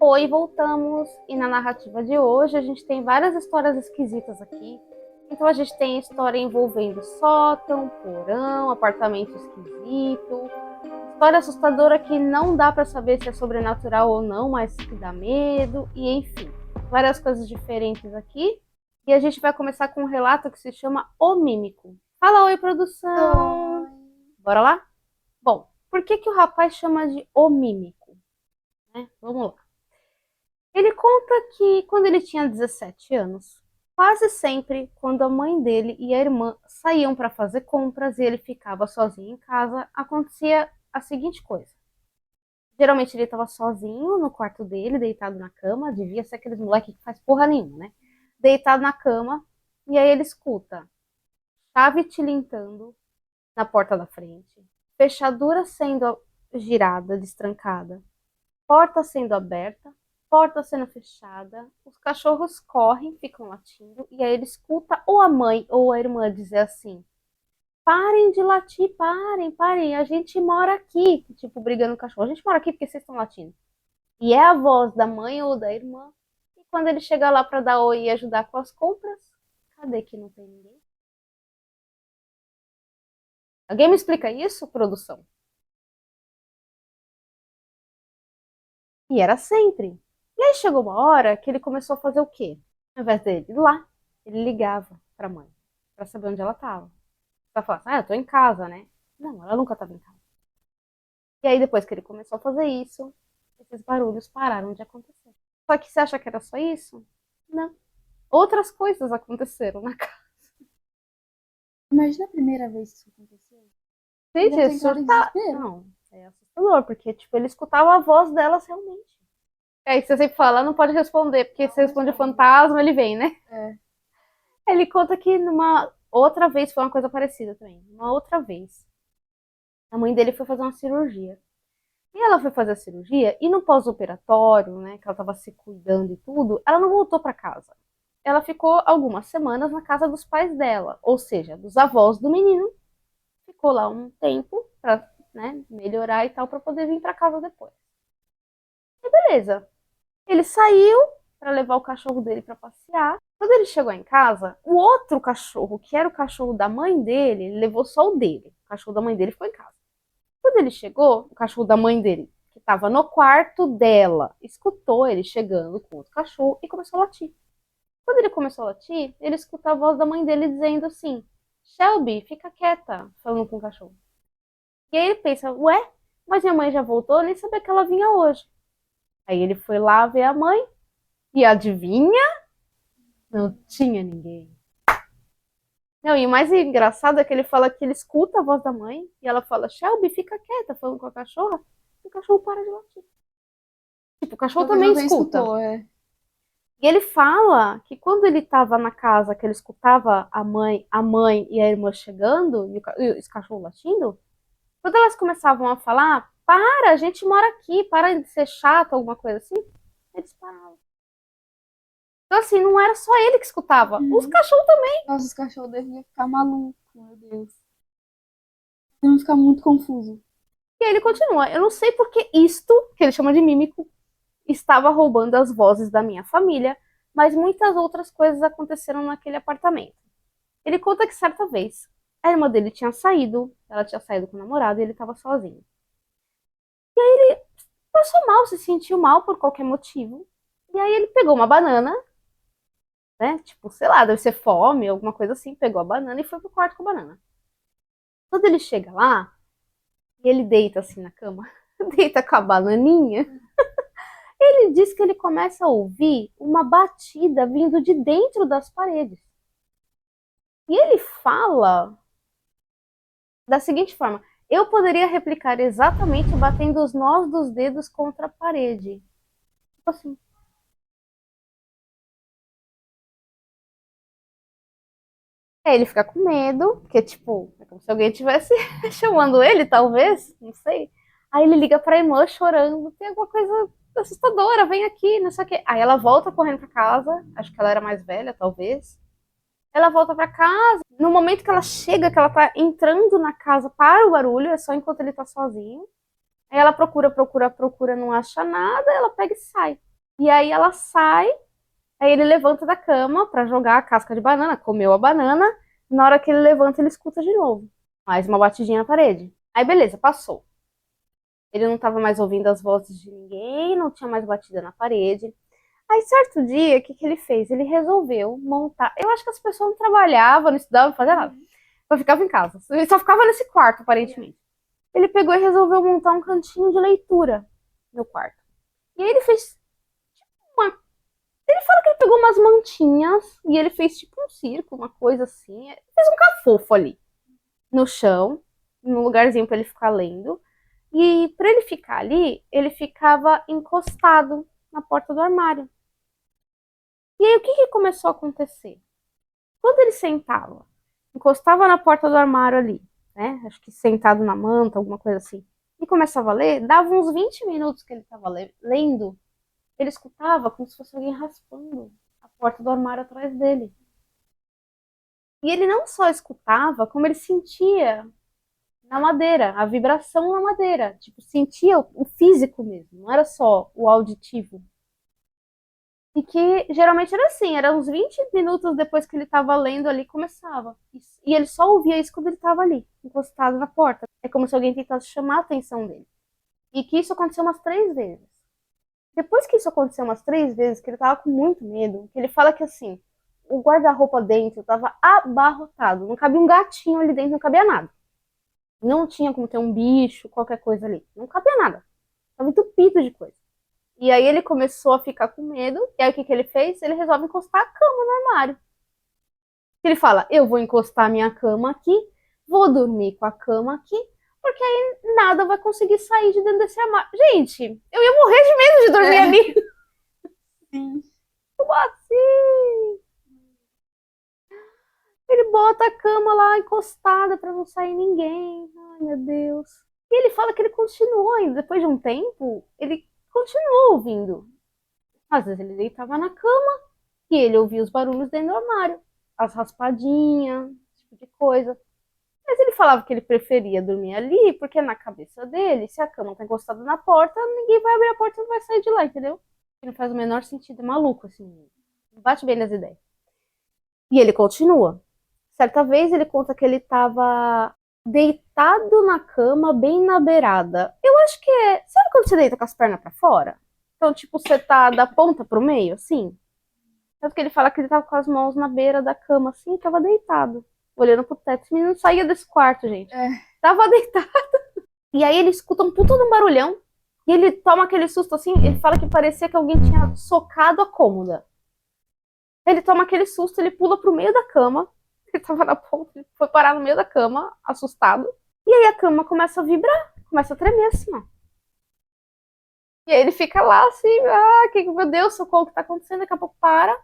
Oi, voltamos. E na narrativa de hoje a gente tem várias histórias esquisitas aqui. Então a gente tem história envolvendo sótão, porão, apartamento esquisito, história assustadora que não dá para saber se é sobrenatural ou não, mas que dá medo, e enfim, várias coisas diferentes aqui. E a gente vai começar com um relato que se chama O Mímico. Fala oi, produção! Oi. Bora lá? Bom, por que o rapaz chama de O Mímico? Vamos lá. Ele conta que quando ele tinha 17 anos, quase sempre, quando a mãe dele e a irmã saíam para fazer compras e ele ficava sozinho em casa, acontecia a seguinte coisa. Geralmente ele estava sozinho no quarto dele, deitado na cama, devia ser aqueles moleque que faz porra nenhuma, né? Deitado na cama, e aí ele escuta chave tilintando na porta da frente, fechadura sendo girada, destrancada, porta sendo aberta, porta sendo fechada, os cachorros correm, ficam latindo, e aí ele escuta ou a mãe ou a irmã dizer assim: parem de latir, parem, parem, a gente mora aqui. Tipo, brigando com o cachorro, a gente mora aqui porque vocês estão latindo. E é a voz da mãe ou da irmã. E quando ele chega lá para dar oi e ajudar com as compras, cadê que não tem ninguém? Alguém me explica isso, produção? E era sempre. E aí chegou uma hora que ele começou a fazer o quê? Ao invés dele ir lá, ele ligava pra mãe, pra saber onde ela tava. Pra falar assim, eu tô em casa, né? Não, ela nunca tava em casa. E aí depois que ele começou a fazer isso, esses barulhos pararam de acontecer. Só que você acha que era só isso? Não. Outras coisas aconteceram na casa. Imagina a primeira vez que isso aconteceu. Ele Gente, deve ele ter entrado em surtar. desespero. Não, é assustador, porque tipo, ele escutava a voz delas realmente. É aí você sempre fala, não pode responder, porque se responde fantasma, ele vem, né? É. Ele conta que numa outra vez foi uma coisa parecida também. Uma outra vez, a mãe dele foi fazer uma cirurgia. E ela foi fazer a cirurgia e no pós-operatório, né, que ela estava se cuidando e tudo, ela não voltou para casa. Ela ficou algumas semanas na casa dos pais dela, ou seja, dos avós do menino. Ficou lá um tempo para, né, melhorar e tal para poder vir para casa depois. E beleza. Ele saiu para levar o cachorro dele para passear. Quando ele chegou em casa, o outro cachorro, que era o cachorro da mãe dele, ele levou só o dele. O cachorro da mãe dele ficou em casa. Quando ele chegou, o cachorro da mãe dele, que estava no quarto dela, escutou ele chegando com outro cachorro e começou a latir. Quando ele começou a latir, ele escuta a voz da mãe dele dizendo assim: Shelby, fica quieta, falando com o cachorro. E aí ele pensa: ué, mas minha mãe já voltou, eu nem sabia que ela vinha hoje. Aí ele foi lá ver a mãe e adivinha? Não tinha ninguém. Não, e o mais engraçado é que ele fala que ele escuta a voz da mãe e ela fala: Shelby, fica quieta, falando com a cachorra. E o cachorro para de latir. Tipo, o cachorro Talvez também alguém escuta. escutou, é. E ele fala que quando ele estava na casa, que ele escutava a mãe e a irmã chegando e os cachorros latindo, quando elas começavam a falar, para, a gente mora aqui, para de ser chato, alguma coisa assim, eles paravam. Então, assim, não era só ele que escutava, os Uhum. cachorros também. Nossa, os cachorros deviam ficar malucos, meu Deus. Deviam ficar muito confuso. E aí ele continua. Eu não sei porque isto, que ele chama de mímico, estava roubando as vozes da minha família, mas muitas outras coisas aconteceram naquele apartamento. Ele conta que certa vez a irmã dele tinha saído, ela tinha saído com o namorado e ele estava sozinho. Passou mal, se sentiu mal por qualquer motivo. E aí ele pegou uma banana, né? Tipo, sei lá, deve ser fome, alguma coisa assim. Pegou a banana e foi pro quarto com a banana. Quando ele chega lá, ele deita assim na cama, deita com a bananinha. Ele diz que ele começa a ouvir uma batida vindo de dentro das paredes. E ele fala da seguinte forma: eu poderia replicar exatamente batendo os nós dos dedos contra a parede. Tipo assim. Aí ele fica com medo, porque, tipo, é como se alguém estivesse chamando ele, talvez, não sei. Aí ele liga pra irmã chorando, tem alguma coisa assustadora, vem aqui, não sei o quê. Aí ela volta correndo pra casa, acho que ela era mais velha, talvez. Ela volta pra casa, no momento que ela chega, que ela tá entrando na casa para o barulho, é só enquanto ele tá sozinho. Aí ela procura, procura, procura, não acha nada, ela pega e sai. E aí ela sai, aí ele levanta da cama pra jogar a casca de banana, comeu a banana. Na hora que ele levanta, ele escuta de novo. Mais uma batidinha na parede. Aí beleza, passou. Ele não estava mais ouvindo as vozes de ninguém, não tinha mais batida na parede. Aí, certo dia, o que, que ele fez? Ele resolveu montar. Eu acho que as pessoas não trabalhavam, não estudavam, não faziam nada. Só ficava em casa. Ele só ficava nesse quarto, aparentemente. Ele pegou e resolveu montar um cantinho de leitura no quarto. E aí ele fez uma. Ele fala que ele pegou umas mantinhas e ele fez tipo um circo, uma coisa assim. Ele fez um cafofo ali no chão, num lugarzinho para ele ficar lendo. E para ele ficar ali, ele ficava encostado na porta do armário. E aí o que, que começou a acontecer? Quando ele sentava, encostava na porta do armário ali, né? Acho que sentado na manta, alguma coisa assim, e começava a ler, dava uns 20 minutos que ele estava lendo, ele escutava como se fosse alguém raspando a porta do armário atrás dele. E ele não só escutava, como ele sentia na madeira, a vibração na madeira. Tipo, sentia o físico mesmo, não era só o auditivo. E que geralmente era assim, era uns 20 minutos depois que ele estava lendo ali, começava. E ele só ouvia isso quando ele estava ali, encostado na porta. É como se alguém tentasse chamar a atenção dele. E que isso aconteceu umas 3 vezes. Depois que isso aconteceu umas 3 vezes, que ele tava com muito medo, que ele fala que assim, o guarda-roupa dentro tava abarrotado. Não cabia um gatinho ali dentro, não cabia nada. Não tinha como ter um bicho, qualquer coisa ali. Não cabia nada. Tava entupido de coisa. E aí ele começou a ficar com medo. E aí o que, que ele fez? Ele resolve encostar a cama no armário. Ele fala, eu vou encostar a minha cama aqui, vou dormir com a cama aqui, porque aí nada vai conseguir sair de dentro desse armário. Gente, eu ia morrer de medo de dormir ali. Sim. Como assim? Ele bota a cama lá encostada pra não sair ninguém. Ai, meu Deus. E ele fala que ele continuou ainda. Depois de um tempo, ele continuou ouvindo. Às vezes ele deitava na cama e ele ouvia os barulhos dentro do armário. As raspadinhas, esse tipo de coisa. Mas ele falava que ele preferia dormir ali, porque na cabeça dele, se a cama tá encostada na porta, ninguém vai abrir a porta e não vai sair de lá, entendeu? Não faz o menor sentido, é maluco, assim. Não bate bem nas ideias. E ele continua. Certa vez ele conta que ele estava deitado na cama, bem na beirada. Eu acho que é. Sabe quando você deita com as pernas pra fora? Então, tipo, você tá da ponta pro meio, assim? Tanto que ele fala que ele tava com as mãos na beira da cama, assim, e tava deitado, olhando pro teto. Esse menino não saía desse quarto, gente. É. Tava deitado. E aí ele escuta um puta de um barulhão. E ele toma aquele susto assim. Ele fala que parecia que alguém tinha socado a cômoda. Ele toma aquele susto, ele pula pro meio da cama. Ele tava na ponta, ele foi parar no meio da cama, assustado. E aí a cama começa a vibrar, começa a tremer assim, ó. E aí ele fica lá assim, meu Deus, socorro, o que tá acontecendo? Daqui a pouco para.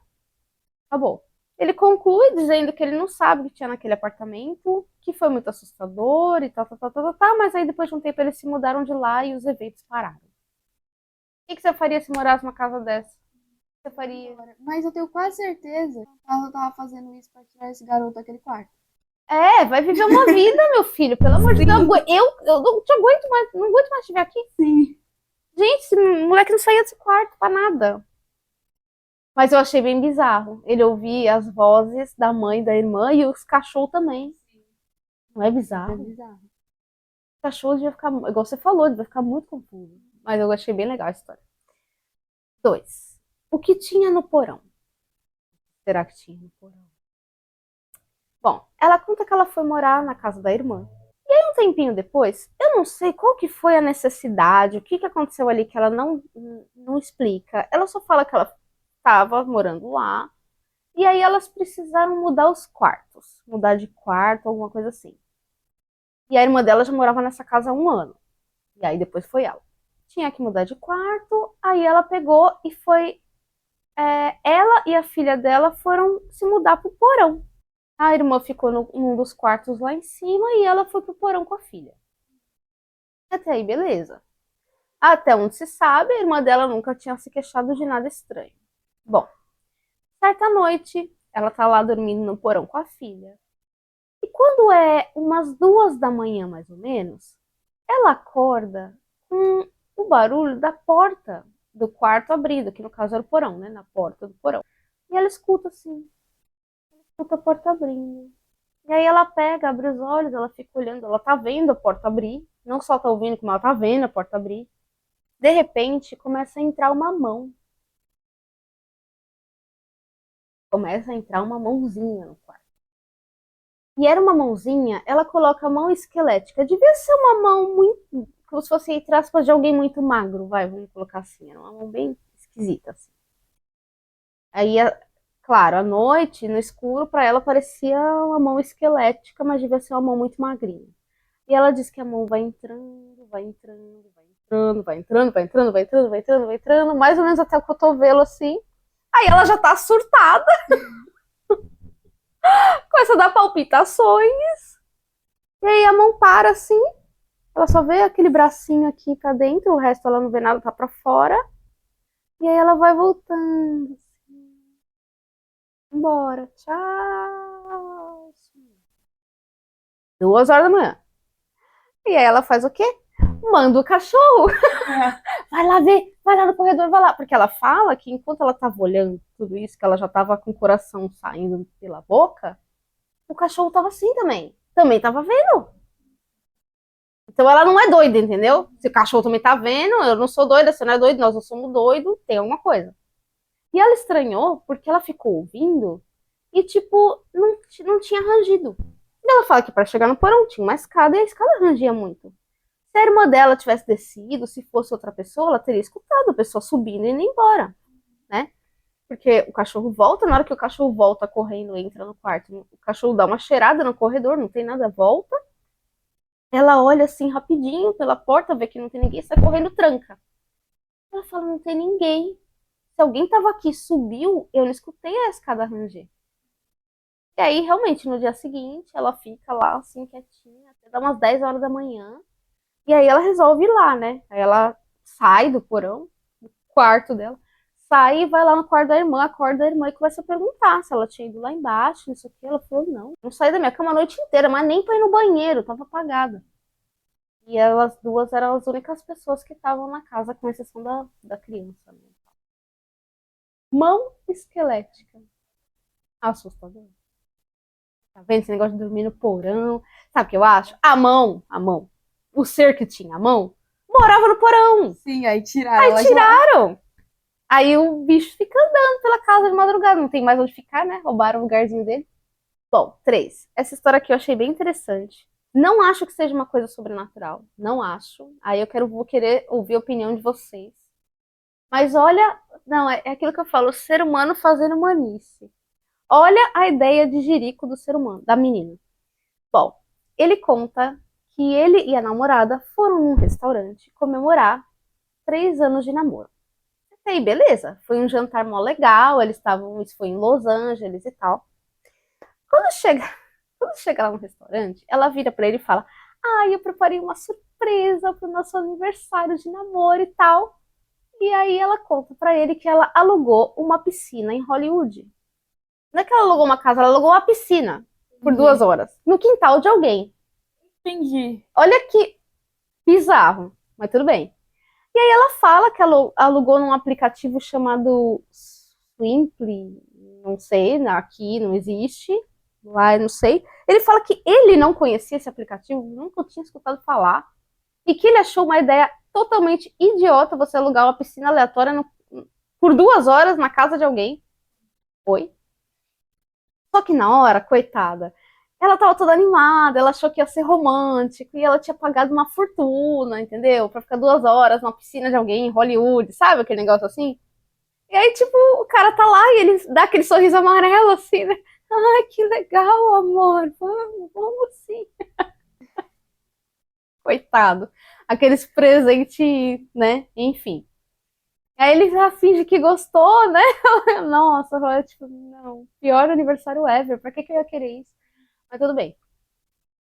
Acabou. Ele conclui dizendo que ele não sabe o que tinha naquele apartamento, que foi muito assustador e tal, mas aí depois de um tempo eles se mudaram de lá e os eventos pararam. O que você faria se morasse numa casa dessa? Você faria? Mas eu tenho quase certeza que ela tava fazendo isso pra tirar esse garoto daquele quarto. É, vai viver uma vida, meu filho, pelo amor de Sim. Deus. Eu não te aguento mais, não aguento mais te ver aqui. Sim. Gente, esse moleque não saía desse quarto pra nada. Mas eu achei bem bizarro. Ele ouvia as vozes da mãe, da irmã e os cachorros também. Não é É bizarro? bizarro. Os cachorros devia ficar, igual você falou, devia ficar muito confuso. Mas eu achei bem legal a história. 2. O que tinha no porão? Será que tinha no porão? Bom, ela conta que ela foi morar na casa da irmã. E aí, um tempinho depois, eu não sei qual que foi a necessidade, o que, que aconteceu ali que ela não explica. Ela só fala que ela estava morando lá. E aí elas precisaram mudar os quartos. Mudar de quarto, alguma coisa assim. E a irmã dela já morava nessa casa há um ano. E aí depois foi ela. Tinha que mudar de quarto, aí ela pegou e foi. Ela e a filha dela foram se mudar pro porão. A irmã ficou num dos quartos lá em cima e ela foi pro porão com a filha. Até aí, beleza. Até onde se sabe, a irmã dela nunca tinha se queixado de nada estranho. Bom, certa noite, ela tá lá dormindo no porão com a filha. E quando é umas 2 da manhã, mais ou menos, ela acorda com o barulho da porta do quarto abrindo, que no caso era o porão, né? Na porta do porão. E ela escuta assim, escuta a porta abrindo. E aí ela pega, abre os olhos, ela fica olhando, ela tá vendo a porta abrir, não só tá ouvindo, como ela tá vendo a porta abrir. De repente, começa a entrar uma mão. Começa a entrar uma mãozinha no quarto. E era uma mãozinha, ela coloca a mão esquelética. Devia ser uma mão muito, como se fosse, entre aspas, de alguém muito magro, vamos colocar assim. Era uma mão bem esquisita, assim. Aí, claro, à noite, no escuro, pra ela parecia uma mão esquelética, mas devia ser uma mão muito magrinha. E ela diz que a mão vai entrando, vai entrando, vai entrando, vai entrando, vai entrando, vai entrando, vai entrando, vai entrando, mais ou menos até o cotovelo, assim. Aí ela já tá surtada. Começa a dar palpitações. E aí a mão para assim. Ela só vê aquele bracinho aqui pra dentro, o resto ela não vê nada, tá pra fora. E aí ela vai voltando. Assim. Embora. Tchau. 2 horas da manhã. E aí ela faz o quê? Manda o cachorro. Vai lá ver, vai lá no corredor, vai lá. Porque ela fala que enquanto ela tava olhando tudo isso, que ela já tava com o coração saindo pela boca, o cachorro tava assim também. Também tava vendo. Então ela não é doida, entendeu? Se o cachorro também tá vendo, eu não sou doida, você não é doido, nós não somos doidos, tem alguma coisa. E ela estranhou porque ela ficou ouvindo e, tipo, não tinha rangido. E ela fala que para chegar no porão tinha uma escada e a escada rangia muito. Se a irmã dela tivesse descido, se fosse outra pessoa, ela teria escutado a pessoa subindo e indo embora, né? Porque o cachorro volta, na hora que o cachorro volta correndo, entra no quarto, o cachorro dá uma cheirada no corredor, não tem nada, volta. Ela olha assim rapidinho pela porta, vê que não tem ninguém, sai correndo, tranca. Ela fala, não tem ninguém. Se alguém tava aqui, subiu, eu não escutei a escada ranger. E aí, realmente, no dia seguinte, ela fica lá, assim, quietinha, até dar umas 10 horas da manhã. E aí ela resolve ir lá, né? Aí ela sai do porão, do quarto dela, sai e vai lá no quarto da irmã, acorda a irmã e começa a perguntar se ela tinha ido lá embaixo, não sei o que. Ela falou, não saí da minha cama a noite inteira, mas nem pra ir no banheiro, tava apagada. E elas duas eram as únicas pessoas que estavam na casa, com exceção da criança. Né? Mão esquelética. Assustador. Tá vendo esse negócio de dormir no porão? Sabe o que eu acho? A mão, o ser que tinha a mão, morava no porão. Sim, aí tiraram Aí ela de lá. tiraram. Aí o bicho fica andando pela casa de madrugada, não tem mais onde ficar, né? Roubaram o lugarzinho dele. Bom, 3. Essa história aqui eu achei bem interessante. Não acho que seja uma coisa sobrenatural. Não acho. Aí vou querer ouvir a opinião de vocês. Mas olha, não, é aquilo que eu falo, o ser humano fazendo manice. Olha a ideia de jirico do ser humano, da menina. Bom, ele conta que ele e a namorada foram num restaurante comemorar 3 anos de namoro. E aí, beleza, foi um jantar mó legal, isso foi em Los Angeles e tal. Quando chega lá no restaurante, ela vira pra ele e fala: "Ai, eu preparei uma surpresa pro nosso aniversário de namoro e tal". E aí ela conta pra ele que ela alugou uma piscina em Hollywood. Não é que ela alugou uma casa, ela alugou uma piscina por 2 horas no quintal de alguém. Entendi. Olha que bizarro, mas tudo bem. E aí ela fala que ela alugou num aplicativo chamado Swimply, não sei, aqui não existe, lá eu não sei. Ele fala que ele não conhecia esse aplicativo, nunca tinha escutado falar, e que ele achou uma ideia totalmente idiota você alugar uma piscina aleatória por 2 horas na casa de alguém. Oi? Só que na hora, coitada, ela tava toda animada, ela achou que ia ser romântico, e ela tinha pagado uma fortuna, entendeu? Pra ficar 2 horas numa piscina de alguém em Hollywood, sabe aquele negócio assim? E aí, tipo, o cara tá lá e ele dá aquele sorriso amarelo, assim, né? Ai, que legal, amor, vamos sim. Coitado. Aqueles presentes, né? Enfim. Aí ele já finge que gostou, né? Nossa, eu, tipo, não, pior aniversário ever, pra que eu ia querer isso? Mas tudo bem.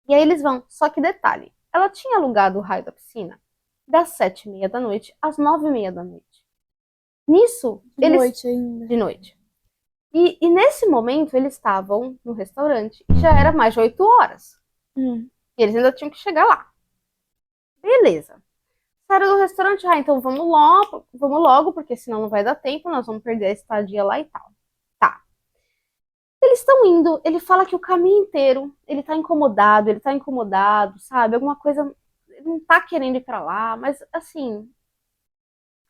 E aí eles vão, só que detalhe, ela tinha alugado o raio da piscina das 7h30 da noite às 9h30 da noite. Nisso, De noite ainda. De noite. E nesse momento eles estavam no restaurante e já era mais de 8 horas. E eles ainda tinham que chegar lá. Beleza. Saíram do restaurante, então vamos logo, porque senão não vai dar tempo, nós vamos perder a estadia lá e tal. Tá. Eles estão indo, ele fala que o caminho inteiro ele tá incomodado, sabe? Alguma coisa, ele não tá querendo ir pra lá, mas assim,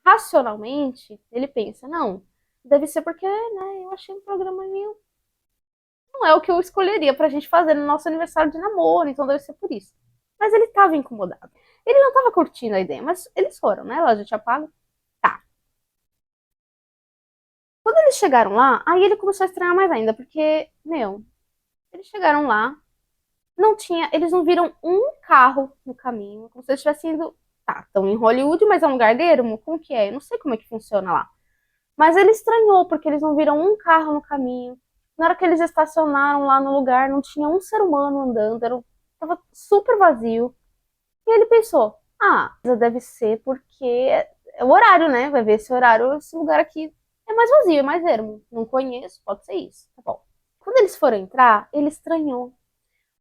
racionalmente, ele pensa, não, deve ser porque, né, eu achei um programa meio. Não é o que eu escolheria pra gente fazer no nosso aniversário de namoro, então deve ser por isso. Mas ele tava incomodado. Ele não tava curtindo a ideia, mas eles foram, né? Ela já tinha pago. Tá. Quando eles chegaram lá, aí ele começou a estranhar mais ainda, porque, meu, eles chegaram lá, não tinha, eles não viram um carro no caminho, como se eles estivessem indo, tá, estão em Hollywood, mas é um lugar de ermo, como que é? Eu não sei como é que funciona lá. Mas ele estranhou, porque eles não viram um carro no caminho. Na hora que eles estacionaram lá no lugar, não tinha um ser humano andando, tava super vazio. E ele pensou, deve ser porque é o horário, né? Vai ver esse horário, esse lugar aqui é mais vazio, é mais ermo. Não conheço, pode ser isso. Tá bom. Quando eles foram entrar, ele estranhou.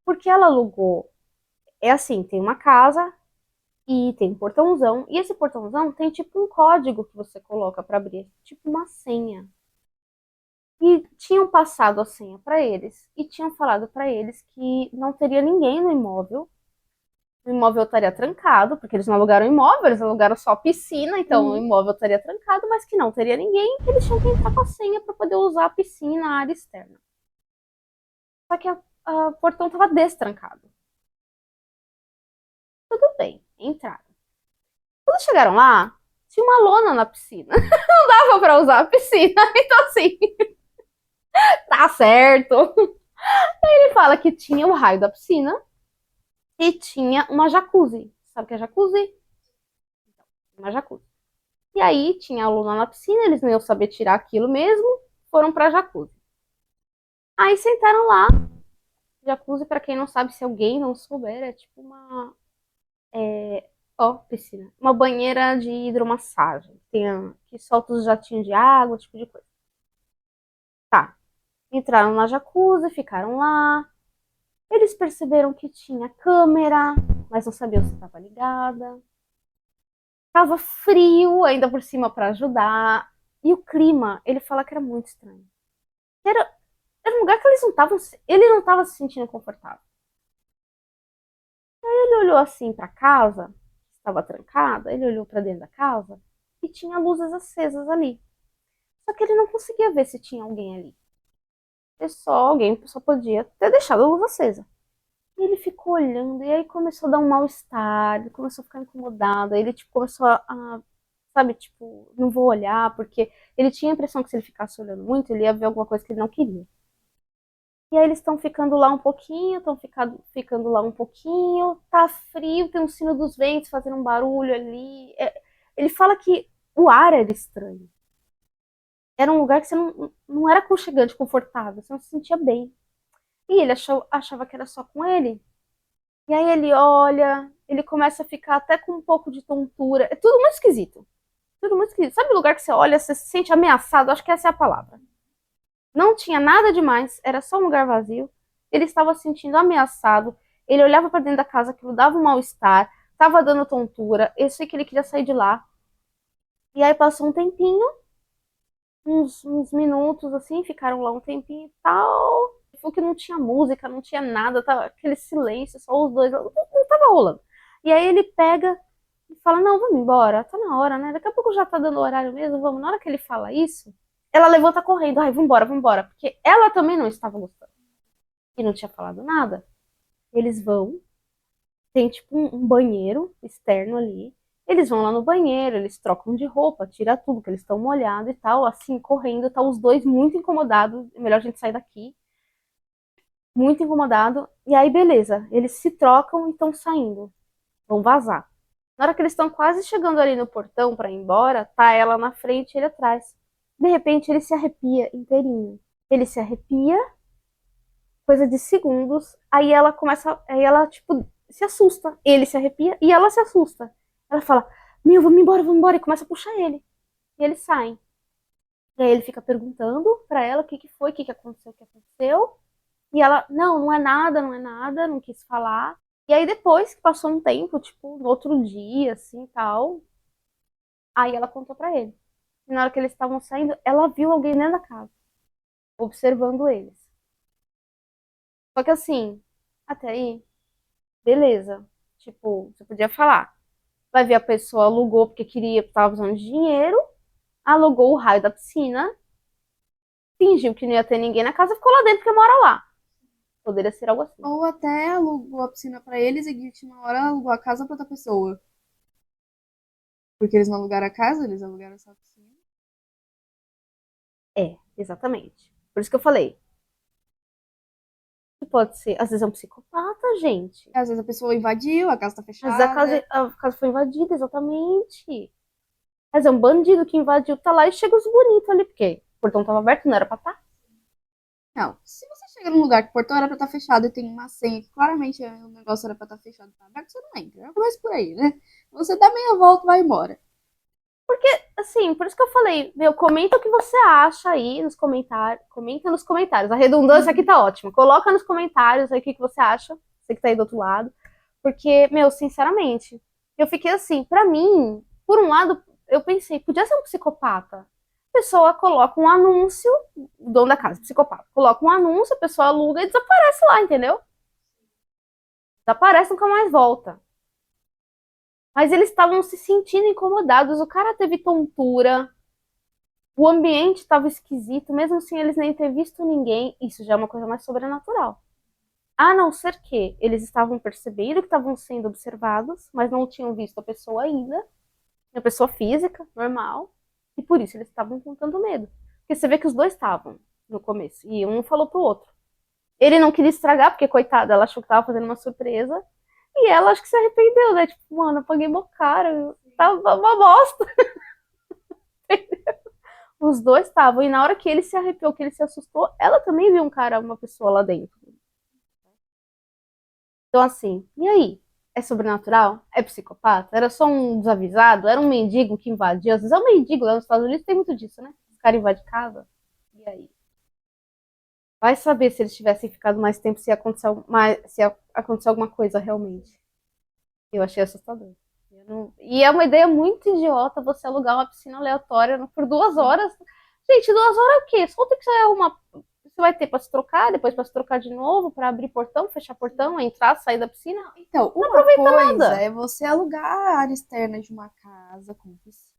Porque ela alugou. É assim, tem uma casa e tem um portãozão. E esse portãozão tem tipo um código que você coloca pra abrir. Tipo uma senha. E tinham passado a senha pra eles. E tinham falado pra eles que não teria ninguém no imóvel. O imóvel estaria trancado, porque eles não alugaram imóvel, eles alugaram só piscina, então o imóvel estaria trancado, mas que não teria ninguém, eles tinham que entrar com a senha para poder usar a piscina, a área externa. Só que o portão estava destrancado. Tudo bem, entraram. Quando chegaram lá, tinha uma lona na piscina. Não dava para usar a piscina, então assim, tá certo. Ele fala que tinha o raio da piscina e tinha uma jacuzzi. Sabe o que é jacuzzi? Uma jacuzzi. E aí tinha aluno na piscina, eles não iam saber tirar aquilo mesmo, foram pra jacuzzi. Aí sentaram lá. Jacuzzi, pra quem não sabe, se alguém não souber, é tipo uma. Ó, piscina. Uma banheira de hidromassagem. Que solta os jatinhos de água, tipo de coisa. Tá. Entraram na jacuzzi, ficaram lá. Eles perceberam que tinha câmera, mas não sabiam se estava ligada. Tava frio, ainda por cima pra ajudar. E o clima, ele fala que era muito estranho. Era, Era um lugar que eles não estavam. Ele não estava se sentindo confortável. Aí ele olhou assim para casa, estava trancada, ele olhou para dentro da casa e tinha luzes acesas ali. Só que ele não conseguia ver se tinha alguém ali. Alguém só podia ter deixado a luz acesa. E ele ficou olhando e aí começou a dar um mal-estar, ele começou a ficar incomodado, aí ele tipo, começou sabe, tipo, não vou olhar, porque ele tinha a impressão que se ele ficasse olhando muito, ele ia ver alguma coisa que ele não queria. E aí eles estão ficando lá um pouquinho, ficando lá um pouquinho, tá frio, tem um sino dos ventos fazendo um barulho ali. Ele fala que o ar era estranho. Era um lugar que você não era aconchegante, confortável, você não se sentia bem. E ele achava que era só com ele. E aí ele olha, ele começa a ficar até com um pouco de tontura. É tudo muito esquisito. Tudo muito esquisito. Sabe o lugar que você olha, você se sente ameaçado? Acho que essa é a palavra. Não tinha nada demais, era só um lugar vazio. Ele estava se sentindo ameaçado. Ele olhava para dentro da casa, aquilo dava um mal-estar, estava dando tontura. Eu sei que ele queria sair de lá. E aí passou um tempinho, uns minutos assim, ficaram lá um tempinho e tal. Foi que não tinha música, não tinha nada, tava aquele silêncio, só os dois, não tava rolando. E aí ele pega e fala: Não, vamos embora, tá na hora, né? Daqui a pouco já tá dando horário mesmo, vamos. Na hora que ele fala isso, ela levanta correndo, ai, vambora, vambora, porque ela também não estava gostando. E não tinha falado nada. Eles vão, tem tipo um banheiro externo ali. Eles vão lá no banheiro, eles trocam de roupa, tira tudo, que eles estão molhados e tal, assim, correndo, tá os dois muito incomodados. É melhor a gente sair daqui. Muito incomodado. E aí, beleza, eles se trocam e estão saindo. Vão vazar. Na hora que eles estão quase chegando ali no portão para ir embora, tá ela na frente e ele atrás. De repente, ele se arrepia inteirinho. Ele se arrepia, coisa de segundos. Aí ela, tipo, se assusta. Ele se arrepia e ela se assusta. Ela fala: Meu, vamos embora. E começa a puxar ele. E eles saem. E aí ele fica perguntando pra ela o que que foi, o que que aconteceu, o que aconteceu. E ela: Não, não é nada, não é nada, não quis falar. E aí depois que passou um tempo, tipo, no outro dia, assim, tal, aí ela contou pra ele. E na hora que eles estavam saindo, ela viu alguém dentro da casa, observando eles. Só que assim, até aí, beleza. Tipo, você podia falar. Vai ver a pessoa alugou porque queria, tava precisando de dinheiro, alugou o raio da piscina, fingiu que não ia ter ninguém na casa, ficou lá dentro porque mora lá. Poderia ser algo assim. Ou até alugou a piscina pra eles e de última hora alugou a casa pra outra pessoa. Porque eles não alugaram a casa, eles alugaram só a piscina. É, exatamente. Por isso que eu falei. Que pode ser, às vezes é um psicopata, gente. Às vezes a pessoa invadiu, a casa tá Às vezes fechada. a casa foi invadida, exatamente. Mas é um bandido que invadiu, tá lá e chega os bonitos ali, porque o portão tava aberto, não era pra estar. Não, se você chega num lugar que o portão era pra estar fechado e tem uma senha que claramente o negócio era pra estar fechado e tá aberto, você não entra. Já começa por aí, né? Você dá meia volta e vai embora. Assim, por isso que eu falei, meu, comenta o que você acha aí nos comentários. Comenta nos comentários. A redundância aqui tá ótima. Coloca nos comentários aí o que que você acha. Você que tá aí do outro lado. Porque, meu, sinceramente, eu fiquei assim, pra mim, por um lado, eu pensei, podia ser um psicopata. A pessoa coloca um anúncio, o dono da casa, psicopata, coloca um anúncio, a pessoa aluga e desaparece lá, entendeu? Desaparece, nunca mais volta. Mas eles estavam se sentindo incomodados. O cara teve tontura, o ambiente estava esquisito, mesmo sem eles nem ter visto ninguém. Isso já é uma coisa mais sobrenatural. A não ser que eles estavam percebendo que estavam sendo observados, mas não tinham visto a pessoa ainda, a pessoa física, normal, e por isso eles estavam com tanto medo. Porque você vê que os dois estavam no começo, e um falou pro outro. Ele não queria estragar, porque, coitada, ela achou que tava fazendo uma surpresa, e ela acho que se arrependeu, né? Tipo, mano, eu paguei mó caro, tava uma bosta. Os dois estavam, e na hora que ele se arrepiou, que ele se assustou, ela também viu um cara, uma pessoa lá dentro. Então, assim, e aí? É sobrenatural? É psicopata? Era só um desavisado? Era um mendigo que invadiu? Às vezes é um mendigo, lá nos Estados Unidos tem muito disso, né? Os caras invadem casa. E aí? Vai saber se eles tivessem ficado mais tempo, se ia acontecer, se ia acontecer alguma coisa realmente. Eu achei assustador. E é uma ideia muito idiota você alugar uma piscina aleatória por 2 horas. Gente, 2 horas é o quê? Só o tempo que você vai arrumar. Você vai ter pra se trocar, depois pra se trocar de novo, pra abrir portão, fechar portão, entrar, sair da piscina. Então, Não uma aproveita coisa nada. é você alugar a área externa de uma casa com piscina,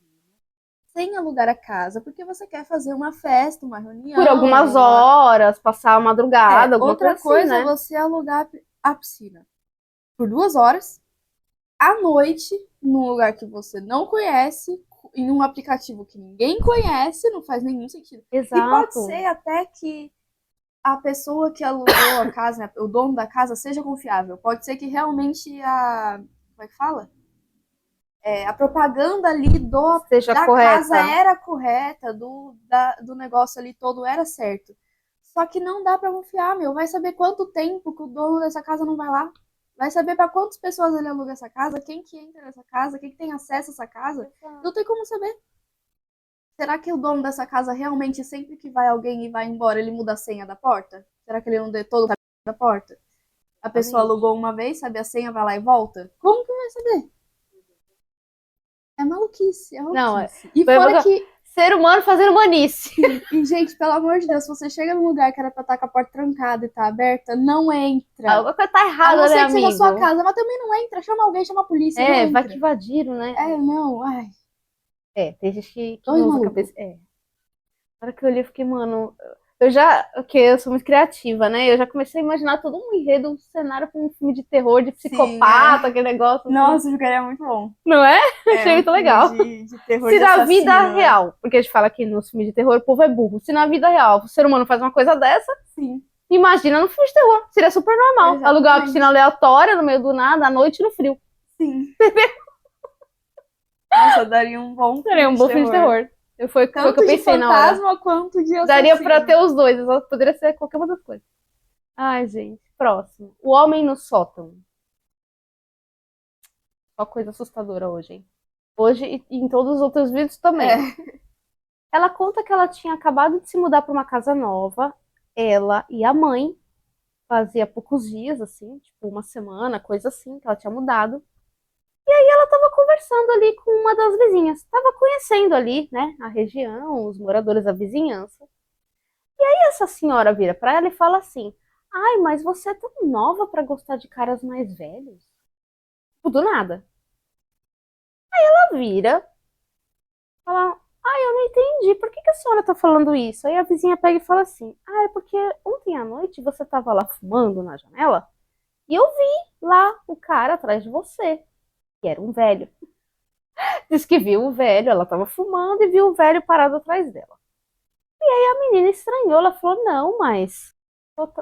sem alugar a casa, porque você quer fazer uma festa, uma Por reunião, algumas horas, passar a madrugada, alguma Outra coisa assim, coisa é né? você alugar a piscina por 2 horas, à noite, num lugar que você não conhece, em um aplicativo que ninguém conhece, não faz nenhum sentido. E pode Exato. ser até que a pessoa que alugou a casa, né, o dono da casa, seja confiável. Pode ser que realmente como é que fala? A propaganda ali Seja da casa correta. era correta, do negócio ali todo era certo. Só que não dá pra confiar, meu. Vai saber quanto tempo que o dono dessa casa não vai lá. Vai saber pra quantas pessoas ele aluga essa casa, quem que entra nessa casa, quem que tem acesso a essa casa. Não tem como saber. Será que o dono dessa casa realmente, sempre que vai alguém e vai embora, ele muda a senha da porta? Será que ele não detou da porta? A pessoa Exatamente. alugou uma vez, sabe a senha, vai lá e volta? Como que vai saber? É maluquice, é Não, maluquice. E fora que, ser humano fazendo manice. e gente, pelo amor de Deus, se você chega num lugar que era pra estar com a porta trancada e tá aberta, não entra. Alguma coisa tá A não errada, né, ser que seja a sua amigo? casa, mas também não entra. Chama alguém, chama a polícia, não É, vai que entra. invadiram, né? Não, ai, Tem gente que dois não usa a malucos. cabeça. Na hora que eu olhei, eu fiquei, mano. Eu sou muito criativa, né? Eu já comecei a imaginar todo um enredo, um cenário com um filme de terror, de Sim, psicopata, aquele negócio assim. Nossa, ficaria muito bom. Não é? É Achei um muito filme legal. de terror Se de na vida assassino, né? real, porque a gente fala que nos filmes de terror o povo é burro. Se na vida real o ser humano faz uma coisa dessa, Sim, imagina no filme de terror. Seria super normal. Alugar uma piscina exatamente. aleatória no meio do nada, à noite no frio. Sim. Nossa, daria um bom Seria filme um de bom filme de terror. terror. Foi o que eu Tanto de pensei na hora. fantasma quanto de Daria pra ter assassino. os dois, poderia ser qualquer uma das coisas. Ai, gente. Próximo. O Homem no Sótão. Só coisa assustadora hoje, hein? Hoje e em todos os outros vídeos também. É. Ela conta que ela tinha acabado de se mudar para uma casa nova, ela e a mãe. fazia poucos dias, assim, tipo uma semana, coisa assim, que ela tinha mudado. E aí ela tava conversando ali com uma das vizinhas, tava conhecendo ali, né, a região, os moradores da vizinhança. E essa senhora vira pra ela e fala assim: ai, mas você é tão nova pra gostar de caras mais velhos? Tipo, do nada. Ela vira, fala: ai, eu não entendi, por que que a senhora tá falando isso? Aí a vizinha pega e fala assim: ah, é porque ontem à noite você tava lá fumando na janela e eu vi lá o cara atrás de você, que era um velho. Diz que viu o velho, ela tava fumando e viu o velho parado atrás dela. A menina estranhou, ela falou: não, mas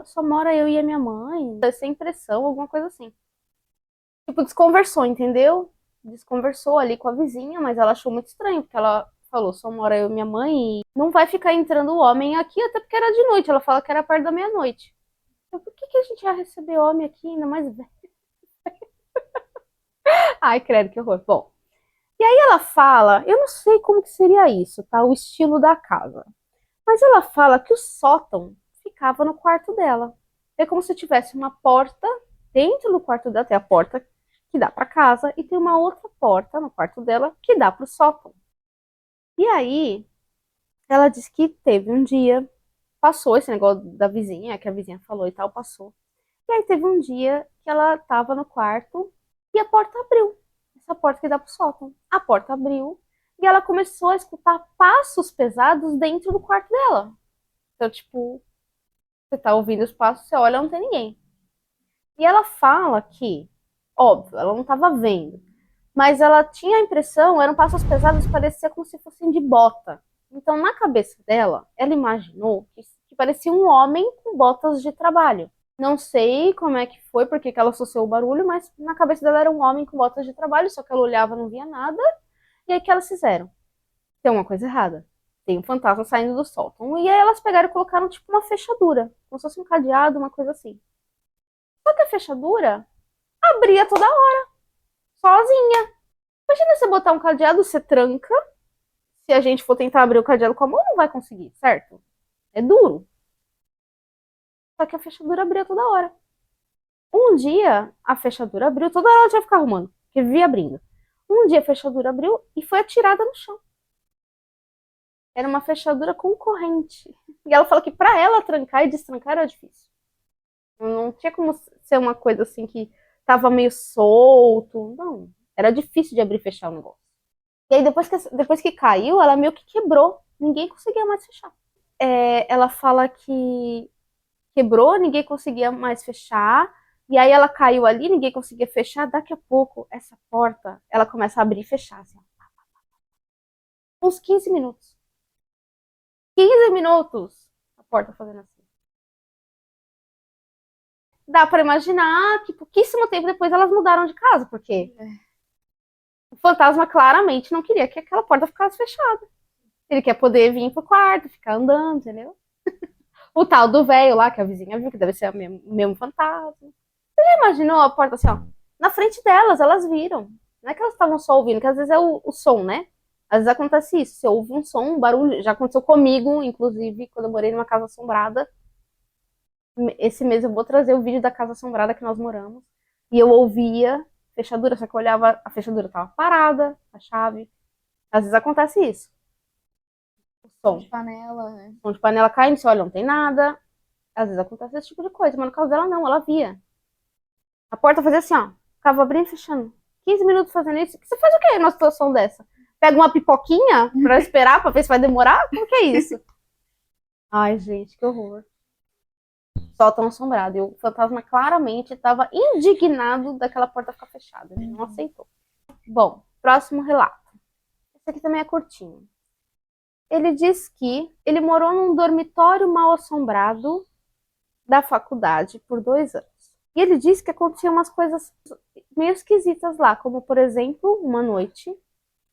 só mora eu e a minha mãe, deve ser impressão, alguma coisa assim. Tipo, desconversou, entendeu? Desconversou ali com a vizinha, mas ela achou muito estranho, porque ela falou: só mora eu e minha mãe e não vai ficar entrando homem aqui, até porque era de noite. Ela fala que era perto da meia-noite. Então, por que que a gente ia receber homem aqui, ainda mais velho? Ai, credo, que horror. Bom, e aí ela fala, eu não sei como que seria isso, tá? O estilo da casa. Mas ela fala que o sótão ficava no quarto dela. É como se tivesse uma porta dentro do quarto dela, tem a porta que dá para casa e tem uma outra porta no quarto dela que dá para o sótão. E aí ela disse que teve um dia, passou esse negócio da vizinha, que a vizinha falou e tal, passou. E aí teve um dia que ela estava no quarto e a porta abriu. Essa porta que dá pro sótão. A porta abriu e ela começou a escutar passos pesados dentro do quarto dela. Então, tipo, você tá ouvindo os passos, você olha, não tem ninguém. E ela fala que, óbvio, ela não estava vendo, mas ela tinha a impressão, eram passos pesados, parecia como se fossem de bota. Então, na cabeça dela, ela imaginou que parecia um homem com botas de trabalho. Não sei como é que foi, porque que ela associou o barulho, mas na cabeça dela era um homem com botas de trabalho, só que ela olhava e não via nada. E aí o que elas fizeram? Tem uma coisa errada. Tem um fantasma saindo do sótão. E aí elas pegaram e colocaram tipo uma fechadura, como se fosse um cadeado, uma coisa assim. Só que a fechadura abria toda hora, sozinha. Imagina você botar um cadeado, você tranca. Se a gente for tentar abrir o cadeado com a mão, não vai conseguir, certo? É duro. Só que a fechadura abria toda hora. Um dia, a fechadura abriu, toda hora ela tinha que ficar arrumando, porque vivia abrindo. Um dia a fechadura abriu e foi atirada no chão. Era uma fechadura com corrente. E ela falou que para ela trancar e destrancar era difícil. Não tinha como ser uma coisa assim que tava meio solto. Não. Era difícil de abrir e fechar o negócio. E aí depois que caiu, ela meio que quebrou. Ninguém conseguia mais fechar. Ela fala que quebrou, ninguém conseguia mais fechar. E aí ela caiu ali, ninguém conseguia fechar. Daqui a pouco, essa porta, ela começa a abrir e fechar. Assim, uns 15 minutos. 15 minutos a porta fazendo assim. Dá pra imaginar que pouquíssimo tempo depois elas mudaram de casa, porque o fantasma claramente não queria que aquela porta ficasse fechada. Ele quer poder vir pro quarto, ficar andando, entendeu? O tal do velho lá, que a vizinha viu, que deve ser o mesmo fantasma. Você já imaginou a porta assim, ó? Na frente delas, elas viram. Não é que elas estavam só ouvindo, que às vezes é o som, né? Às vezes acontece isso. Você ouve um som, um barulho. Já aconteceu comigo, inclusive, quando eu morei numa casa assombrada. Esse mês eu vou trazer o vídeo da casa assombrada que nós moramos. E eu ouvia fechadura, só que eu olhava, a fechadura tava parada, a chave. Às vezes acontece isso. O som. De panela, né? Som de panela caindo, você olha, não tem nada. Às vezes acontece esse tipo de coisa, mas no caso dela não, ela via. A porta fazia assim, ó. Ficava abrindo e fechando. 15 minutos fazendo isso. Você faz o quê numa situação dessa? Pega uma pipoquinha pra esperar, pra ver se vai demorar? Como que é isso? Ai, gente, que horror. Só tão assombrado. E o fantasma claramente estava indignado daquela porta ficar fechada. Ele não aceitou. Bom, próximo relato. Esse aqui também é curtinho. Ele diz que ele morou num dormitório mal assombrado da faculdade por 2 anos. E ele disse que aconteciam umas coisas meio esquisitas lá, como, por exemplo, uma noite,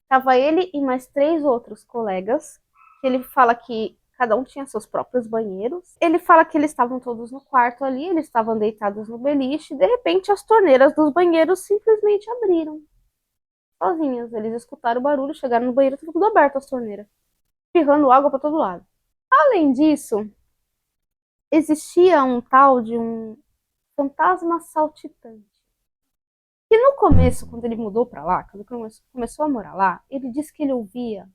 estava ele e mais 3 outros colegas, que ele fala que cada um tinha seus próprios banheiros. Ele fala que eles estavam todos no quarto ali, eles estavam deitados no beliche, e de repente as torneiras dos banheiros simplesmente abriram. Sozinhas. Eles escutaram o barulho, chegaram no banheiro, estava tudo aberto as torneiras, espirrando água para todo lado. Além disso, existia um tal de fantasma saltitante. E no começo, quando ele mudou pra lá, quando começou a morar lá, ele disse que ele ouvia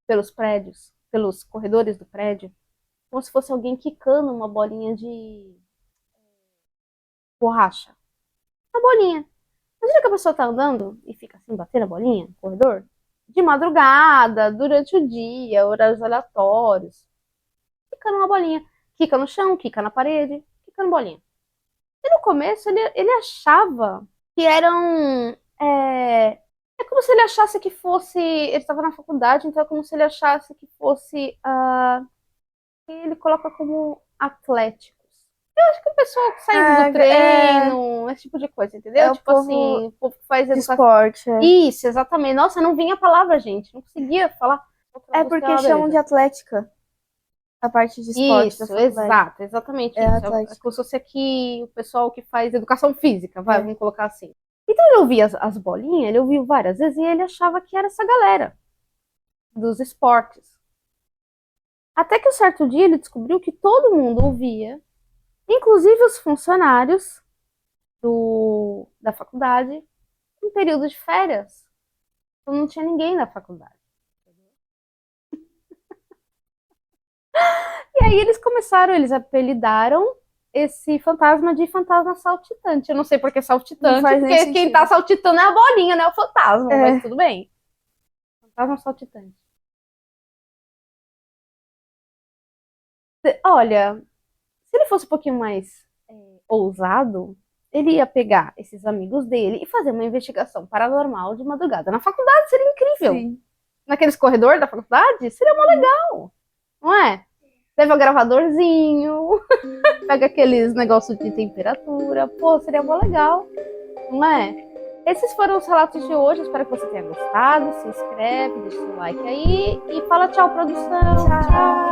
pelos prédios, pelos corredores do prédio, como se fosse alguém quicando uma bolinha de borracha. Uma bolinha. Imagina que a pessoa tá andando e fica assim, batendo a bolinha no corredor, de madrugada, durante o dia, horários aleatórios, quicando uma bolinha. Quica no chão, quica na parede, quicando bolinha. E no começo ele achava que eram. É como se ele achasse que fosse. Ele estava na faculdade, então é como se ele achasse que fosse. Ele coloca como atléticos. Eu acho que o pessoal que saiu do treino, esse tipo de coisa, entendeu? É o Tipo povo assim, o povo que faz de educação. esporte. Isso, exatamente. Nossa, não vinha a palavra, gente. Não conseguia falar. É porque chamam de atlética a parte de esporte da Isso, faculdade. exato, exatamente É isso. É atlética. como se fosse aqui o pessoal que faz educação física, vai, É. vamos colocar assim. Então ele ouvia as bolinhas, ele ouviu várias vezes e ele achava que era essa galera dos esportes. Até que um certo dia ele descobriu que todo mundo ouvia, inclusive os funcionários da faculdade, em período de férias. Então não tinha ninguém na faculdade. E aí eles apelidaram esse fantasma de fantasma saltitante. Eu não sei por que saltitante, porque quem tá saltitando é a bolinha, não é o fantasma, mas tudo bem. Fantasma saltitante. Olha, se ele fosse um pouquinho mais ousado, ele ia pegar esses amigos dele e fazer uma investigação paranormal de madrugada. Na faculdade seria incrível. Sim. Naqueles corredores da faculdade, seria mó legal. Não é? Leva o gravadorzinho, pega aqueles negócios de temperatura. Pô, seria mó legal. Não é? Esses foram os relatos de hoje. Espero que você tenha gostado. Se inscreve, deixa o like aí e fala tchau, produção. Tchau.